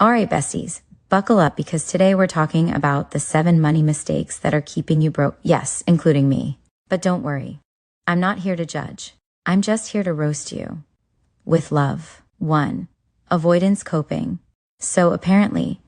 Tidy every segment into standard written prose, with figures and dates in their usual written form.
All right, besties, buckle up because today we're talking about the 7 money mistakes that are keeping you broke. Yes, including me. But don't worry. I'm not here to judge. I'm just here to roast you. With love. 1. Avoidance coping. So apparently,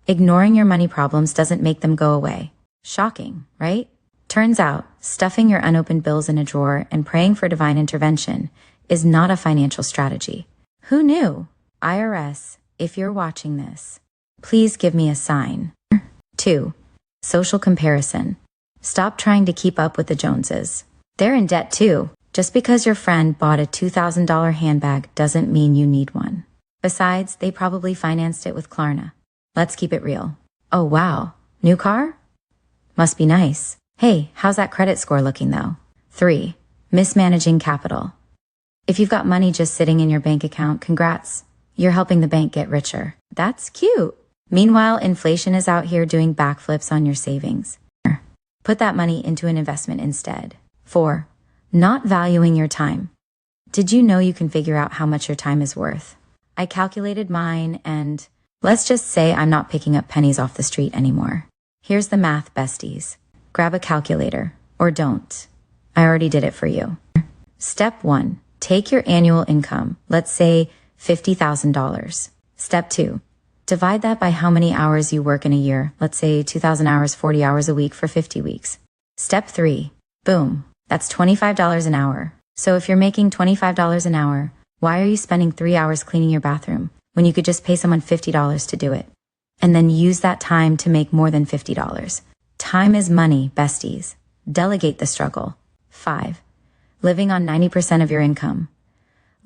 ignoring your money problems doesn't make them go away. Shocking, right? Turns out, stuffing your unopened bills in a drawer and praying for divine intervention is not a financial strategy. Who knew? IRS, if you're watching this, please give me a sign. 2. Social comparison. Stop trying to keep up with the Joneses. They're in debt too. Just because your friend bought a $2,000 handbag doesn't mean you need one. Besides, they probably financed it with Klarna. Let's keep it real. Oh wow, new car? Must be nice. Hey, how's that credit score looking though? 3. Mismanaging capital. If you've got money just sitting in your bank account, congrats. You're helping the bank get richer. That's cute. Meanwhile, inflation is out here doing backflips on your savings. Put that money into an investment instead. 4. Not valuing your time. Did you know you can figure out how much your time is worth? I calculated mine and let's just say I'm not picking up pennies off the street anymore. Here's the math, besties. Grab a calculator or don't. I already did it for you. Step 1. Take your annual income. Let's say $50,000. Step 2. Divide that by how many hours you work in a year. Let's say 2,000 hours, 40 hours a week for 50 weeks. Step 3. Boom. That's $25 an hour. So if you're making $25 an hour, why are you spending 3 hours cleaning your bathroom when you could just pay someone $50 to do it? And then use that time to make more than $50. Time is money, besties. Delegate the struggle. 5. Living on 90% of your income.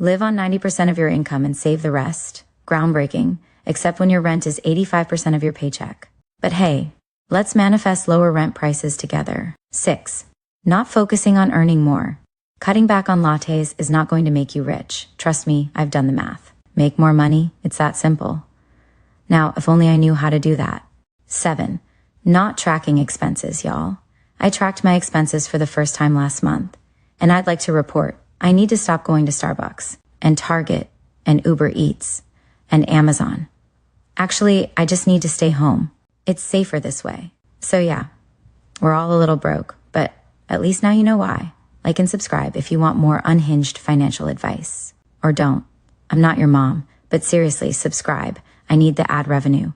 Live on 90% of your income and save the rest. Groundbreaking, except when your rent is 85% of your paycheck. But hey, let's manifest lower rent prices together. 6. Not focusing on earning more. Cutting back on lattes is not going to make you rich. Trust me, I've done the math. Make more money, it's that simple. Now, if only I knew how to do that. 7. Not tracking expenses, y'all. I tracked my expenses for the first time last month, and I'd like to report I need to stop going to Starbucks and Target and Uber Eats and Amazon. Actually, I just need to stay home. It's safer this way. So yeah, we're all a little broke, but at least now you know why. Like and subscribe if you want more unhinged financial advice. Or don't. I'm not your mom, but seriously, subscribe. I need the ad revenue.